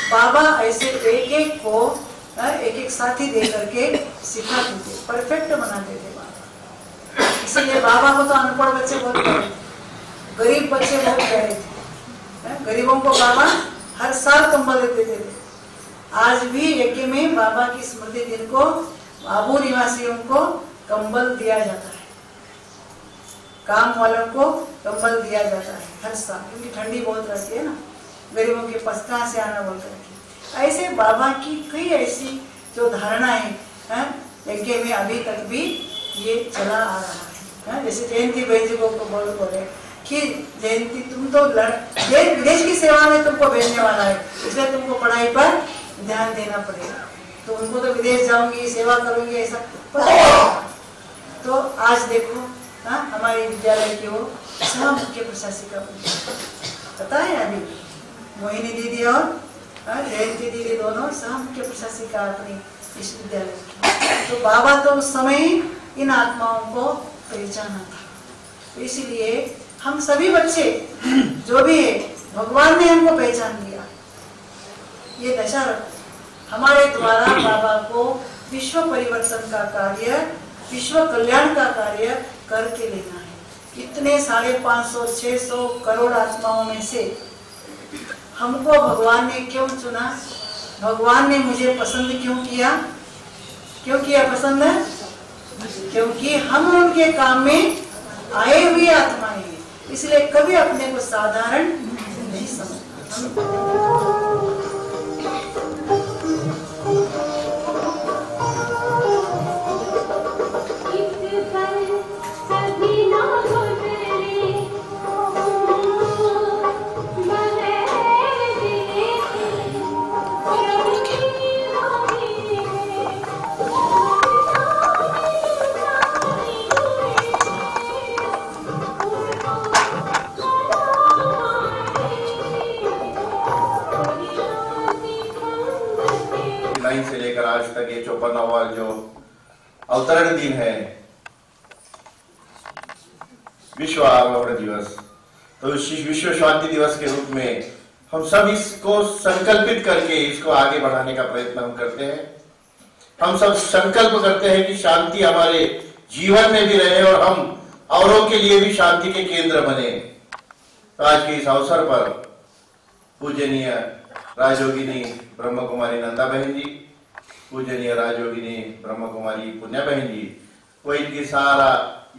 बाबा ऐसे एक एक को एक एक साथी दे करके सिखाते थे, परफेक्ट बनाते थे बाबा। इसलिए बाबा को तो अनपढ़ बच्चे बहुत प्यारे थे, गरीब बच्चे बहुत प्यारे थे। गरीबों को बाबा हर साल कंबल देते थे। आज भी यज्ञ में बाबा की स्मृति दिन को आबू निवासियों को कंबल दिया जाता है, काम वालों को कंबल दिया जाता है हर साल, क्योंकि ठंडी बहुत रहती है ना, गरीबों के पास कहाँ से आना बोल करके। ऐसे बाबा की कई ऐसी जो धारणाएं यज्ञ में अभी तक भी ये चला आ रहा है। जैसे जयंती बहन जी को बोले कि जयंती तुम तो विदेश की सेवा में तुमको भेजने वाला है, इसलिए तुमको पढ़ाई पर ध्यान देना पड़ेगा। तो उनको तो विदेश जाऊंगी सेवा करूंगी ऐसा तो आज देखो हमारे विद्यालय की वो सह मुख्य प्रशासिका पता है, अभी मोहिनी दीदी और जयंती दीदी दोनों सह मुख्य प्रशासिका अपनी इस विद्यालय की। तो बाबा तो उस समय इन आत्माओं को पहचाना था। तो इसीलिए हम सभी बच्चे जो भी है, भगवान ने हमको पहचान लिया। ये दशा हमारे द्वारा बाबा को विश्व परिवर्तन का कार्य, विश्व कल्याण का कार्य करके लेना है। इतने 550 600 करोड़ आत्माओं में से हमको भगवान ने क्यों चुना, भगवान ने मुझे पसंद क्यों किया पसंद? क्योंकि हम उनके काम में आए हुए आत्माएं हैं, इसलिए कभी अपने को साधारण नहीं समझना। से लेकर आज तक ये 54वां जो अवतरण दिन है, विश्व आवरण दिवस, तो विश्व शांति दिवस के रूप में हम सब इसको संकल्पित करके इसको आगे बढ़ाने का प्रयत्न हम करते हैं। हम सब संकल्प करते हैं कि शांति हमारे जीवन में भी रहे और हम औरों के लिए भी शांति के केंद्र बने। तो आज के इस अवसर पर पूजनीय राजयोगिनी ब्रह्म कुमारी नंदा बहन जी, पूजनीय राजयोगिनी ब्रह्म कुमारी पुण्या बहन जी, वो इनकी सारा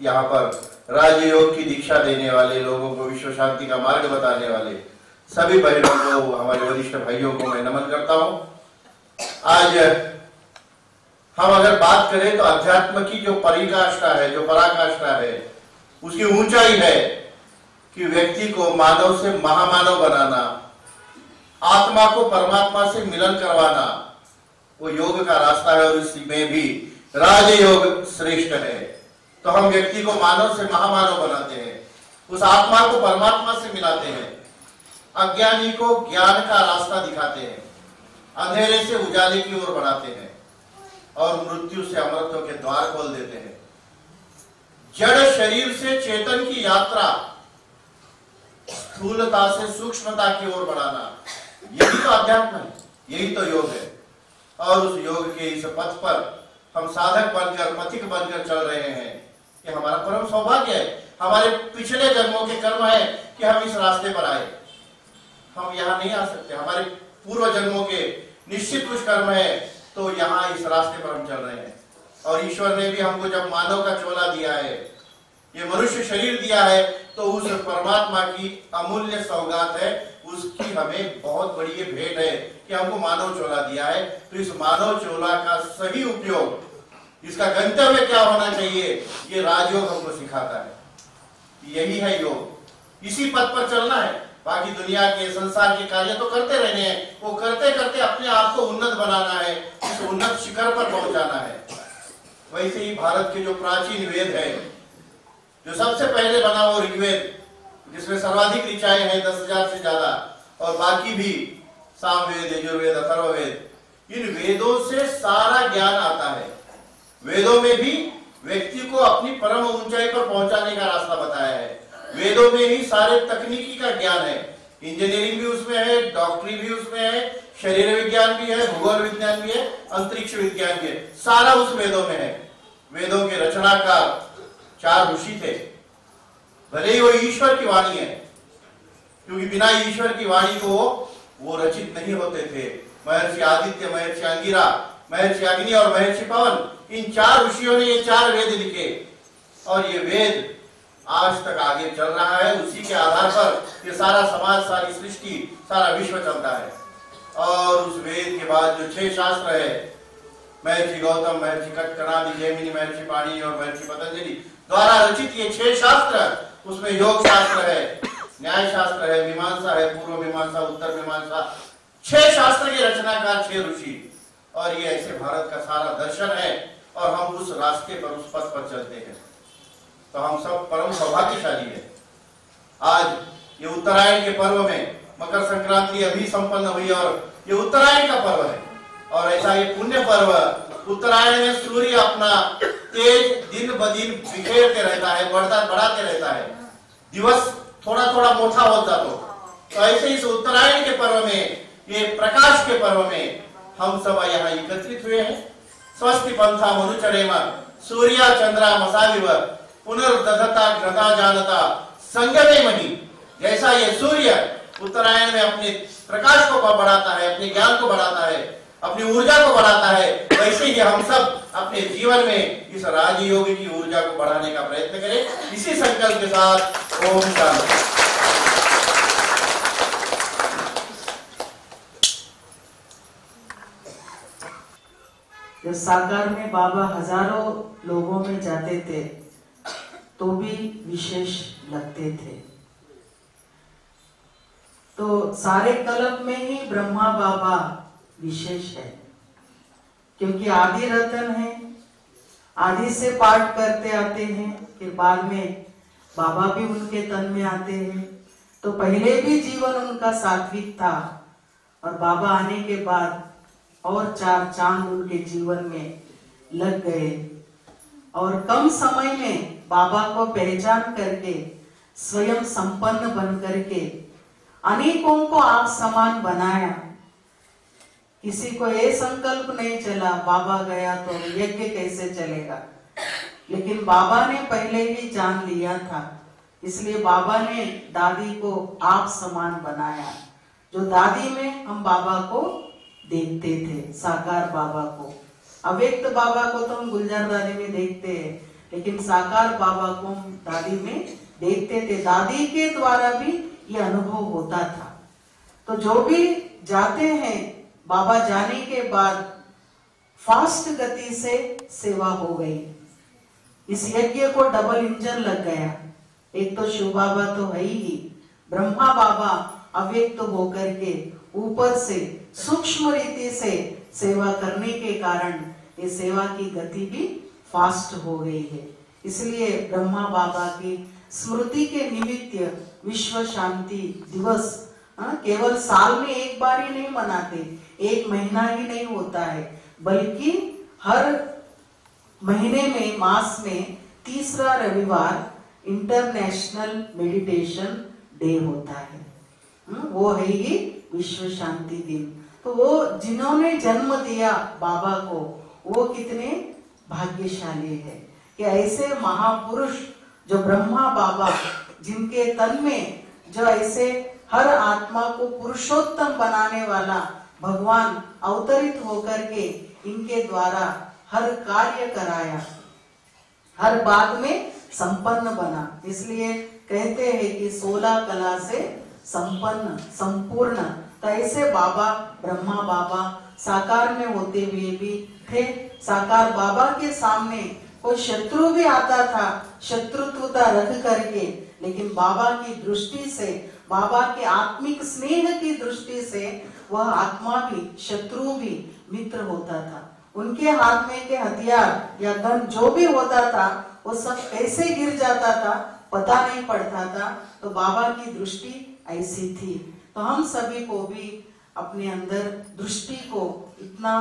यहाँ पर राजयोग की दीक्षा देने वाले लोगों को, विश्व शांति का मार्ग बताने वाले सभी बहनों को, हमारे वरिष्ठ भाइयों को मैं नमन करता हूँ। आज हम अगर बात करें तो अध्यात्म की जो परिकाष्ठा है, जो पराकाष्ठा है, उसकी ऊंचाई है कि व्यक्ति को मानव से महामानव बनाना, आत्मा को परमात्मा से मिलन करवाना, वो योग का रास्ता है और इसमें भी राजयोग श्रेष्ठ है। तो हम व्यक्ति को मानव से महामानव बनाते हैं, उस आत्मा को परमात्मा से मिलाते हैं, अज्ञानी को ज्ञान का रास्ता दिखाते हैं, अंधेरे से उजाले की ओर बढ़ाते हैं और मृत्यु से अमरत्व के द्वार खोल देते हैं। जड़ शरीर से चेतन की यात्रा, स्थूलता से सूक्ष्मता की ओर बढ़ाना, यही तो अध्यात्म है, यही तो योग है। और उस योग के इस पथ पर हम साधक बनकर, पथिक बनकर चल रहे हैं। ये हमारा परम सौभाग्य है। हमारे पिछले जन्मों के कर्म है कि हम इस रास्ते पर आए। हम यहाँ नहीं आ सकते, हमारे पूर्व जन्मों के निश्चित कुछ कर्म है, तो यहाँ इस रास्ते पर हम चल रहे हैं। और ईश्वर ने भी हमको जब मानव का चोला दिया है, ये मनुष्य शरीर दिया है, तो उस परमात्मा की अमूल्य सौगात है, उसकी हमें बहुत बड़ी ये भेंट है कि हमको मानव चोला दिया है। तो इस मानव चोला का सही उपयोग, इसका गंतव्य क्या होना चाहिए, ये राजयोग हमको सिखाता है। यही है योग, इसी पथ पर चलना है। बाकी दुनिया के, संसार के कार्य तो करते रहने हैं, वो करते करते अपने आप को उन्नत बनाना है, इस उन्नत शिखर पर पहुंचाना है। वैसे ही भारत के जो प्राचीन वेद है, जो सबसे पहले बना वो ऋग्वेद, जिसमें सर्वाधिक ऋचाएं हैं 10,000 से ज्यादा, और बाकी भी सामवेद, यजुर्वेद, अथर्ववेद, इन वेदों से सारा ज्ञान आता है। वेदों में भी व्यक्ति को अपनी परम ऊंचाई पर पहुंचाने का रास्ता बताया है। वेदों में ही सारे तकनीकी का ज्ञान है, इंजीनियरिंग भी उसमें है, डॉक्टरी भी उसमें है, शरीर विज्ञान भी है, भूगोल विज्ञान भी है, अंतरिक्ष विज्ञान भी है, सारा उस वेदों में है। वेदों के रचनाकार 4 ऋषि थे, भले ही वो ईश्वर की वाणी है, क्योंकि बिना ईश्वर की वाणी को वो रचित नहीं होते थे। महर्षि आदित्य, महर्षि अंगिरा, महर्षि अग्नि और महर्षि पवन, इन 4 ऋषियों ने ये 4 वेद लिखे, और ये वेद आज तक आगे चल रहा है। उसी के आधार पर ये सारा समाज, सारी सृष्टि, सारा विश्व चलता है। और उस वेद के बाद जो 6 शास्त्र है, महर्षि गौतम, महर्षि कटकनादि, जैमिनी, महर्षि पाणिनि और महर्षि पतंजलि द्वारा रचित ये 6 शास्त्र, उसमें योग शास्त्र है, न्याय शास्त्र है, मीमांसा है, पूर्व मीमांसा, उत्तर मीमांसा, 6 शास्त्र के रचनाकार 6 ऋषि। और ये ऐसे भारत का सारा दर्शन है, और हम उस रास्ते पर, उस पथ पर चलते हैं। तो हम सब परम सौभाग्यशाली है। आज ये उत्तरायण के पर्व में, मकर संक्रांति अभी संपन्न हुई और ये उत्तरायण का पर्व है, और ऐसा ये पुण्य पर्व, उत्तरायण में सूर्य अपना तेज दिन ब दिन बिखेरते रहता है, बढ़ाते रहता है, दिवस थोड़ा थोड़ा मोटा होता। तो ऐसे इस उत्तरायण के पर्व में, ये प्रकाश के पर्व में हम सब यहाँ एकत्रित हुए हैं। स्वस्ति पंथा मनुचरेम सूर्या चंद्रा मसाविव पुनर्दधता घृता जानता संगमे मणि। जैसा ये सूर्य उत्तरायण में अपने प्रकाश को बढ़ाता है, अपने ज्ञान को बढ़ाता है, अपनी ऊर्जा को बढ़ाता है, वैसे ही हम सब अपने जीवन में इस राजयोग की ऊर्जा को बढ़ाने का प्रयत्न करें। इसी संकल्प के साथ ओम शांति। जब साकार में बाबा हजारों लोगों में जाते थे तो भी विशेष लगते थे। तो सारे कल्प में ही ब्रह्मा बाबा विशेष है, क्योंकि आदि रतन है, आदि से पाठ करते आते हैं, फिर बाद में बाबा भी उनके तन में आते हैं। तो पहले भी जीवन उनका सात्विक था, और बाबा आने के बाद और 4 चांद उनके जीवन में लग गए, और कम समय में बाबा को पहचान करके स्वयं संपन्न बन करके अनेकों को आप समान बनाया। किसी को ये संकल्प नहीं चला बाबा गया तो यज्ञ कैसे चलेगा, लेकिन बाबा ने पहले ही जान लिया था, इसलिए बाबा ने दादी को आप समान बनाया। जो दादी में हम बाबा को देखते थे, साकार बाबा को, अव्यक्त बाबा को तो हम गुलजार दादी में देखते हैं, लेकिन साकार बाबा को हम दादी में देखते थे। दादी के द्वारा भी ये अनुभव होता था। तो जो भी जाते हैं, बाबा जाने के बाद फास्ट गति से सेवा हो गई। इस यज्ञ को डबल इंजन लग गया। एक तो शिव बाबा तो है ही, ब्रह्मा बाबा अव्यक्त होकर के ऊपर से सूक्ष्म रीति से सेवा करने के कारण ये सेवा की गति भी फास्ट हो गई है। इसलिए ब्रह्मा बाबा की स्मृति के निमित्त विश्व शांति दिवस केवल साल में एक बार ही नहीं मनाते, 1 महीना ही नहीं होता है, बल्कि हर महीने में, मास में तीसरा रविवार इंटरनेशनल मेडिटेशन डे होता है। वो है ही विश्व शांति दिन। तो वो जिन्होंने जन्म दिया बाबा को, वो कितने भाग्यशाली है कि ऐसे महापुरुष जो ब्रह्मा बाबा, जिनके तन में जो ऐसे हर आत्मा को पुरुषोत्तम बनाने वाला भगवान अवतरित होकर के इनके द्वारा हर कार्य कराया, हर बात में संपन्न बना। इसलिए कहते हैं कि 16 कला से संपन्न, संपूर्ण। तो ऐसे बाबा, ब्रह्मा बाबा साकार में होते हुए भी थे। साकार बाबा के सामने कोई शत्रु भी आता था, शत्रुता रख करके, लेकिन बाबा की दृष्टि से, बाबा के आत्मिक स्नेह की दृष्टि से वह आत्मा भी, शत्रु भी मित्र होता था। उनके हाथ में के हथियार या गन जो भी होता था वो सब कैसे गिर जाता था, पता नहीं पड़ता था। तो बाबा की दृष्टि ऐसी थी। तो हम सभी को भी अपने अंदर दृष्टि को इतना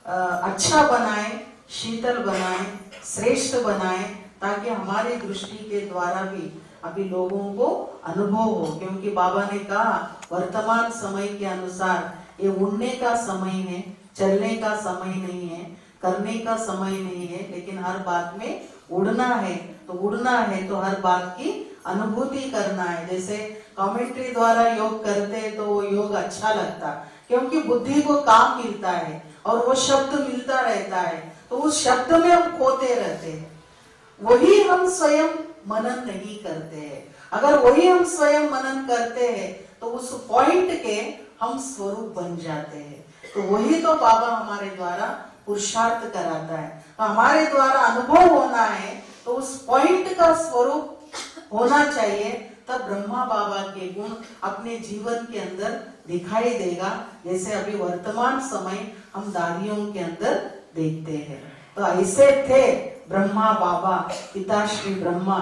अच्छा बनाए, शीतल बनाए, श्रेष्ठ बनाए, ताकि हमारी दृष्टि के द्वारा भी अभी लोगों को अनुभव हो। क्योंकि बाबा ने कहा वर्तमान समय के अनुसार ये उड़ने का समय है, चलने का समय नहीं है, करने का समय नहीं है, लेकिन हर बात में उड़ना है। तो उड़ना है तो हर बात की अनुभूति करना है। जैसे कमेंट्री द्वारा योग करते हैं तो वो योग अच्छा लगता, क्योंकि बुद्धि को काम मिलता है और वो शब्द मिलता रहता है, तो उस शब्द में हम खोते रहते हैं। वही हम स्वयं मनन नहीं करते हैं। अगर वही हम स्वयं मनन करते हैं तो उस पॉइंट के हम स्वरूप बन जाते हैं। तो वही तो बाबा हमारे द्वारा पुरुषार्थ कराता है। तो हमारे द्वारा अनुभव होना है तो उस पॉइंट का स्वरूप होना चाहिए, तब ब्रह्मा बाबा के गुण अपने जीवन के अंदर दिखाई देगा। जैसे अभी वर्तमान समय हम दादियों के अंदर देखते हैं। तो ऐसे थे ब्रह्मा बाबा, पिता श्री ब्रह्मा।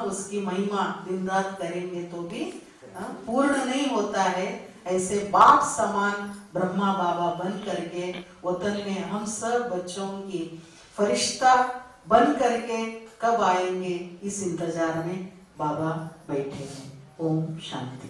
उसकी महिमा दिन रात करेंगे तो भी पूर्ण नहीं होता है। ऐसे बाप समान ब्रह्मा बाबा बन करके वतन में हम सब बच्चों की फरिश्ता बन करके कब आएंगे, इस इंतजार में बाबा बैठे हैं। ओम शांति।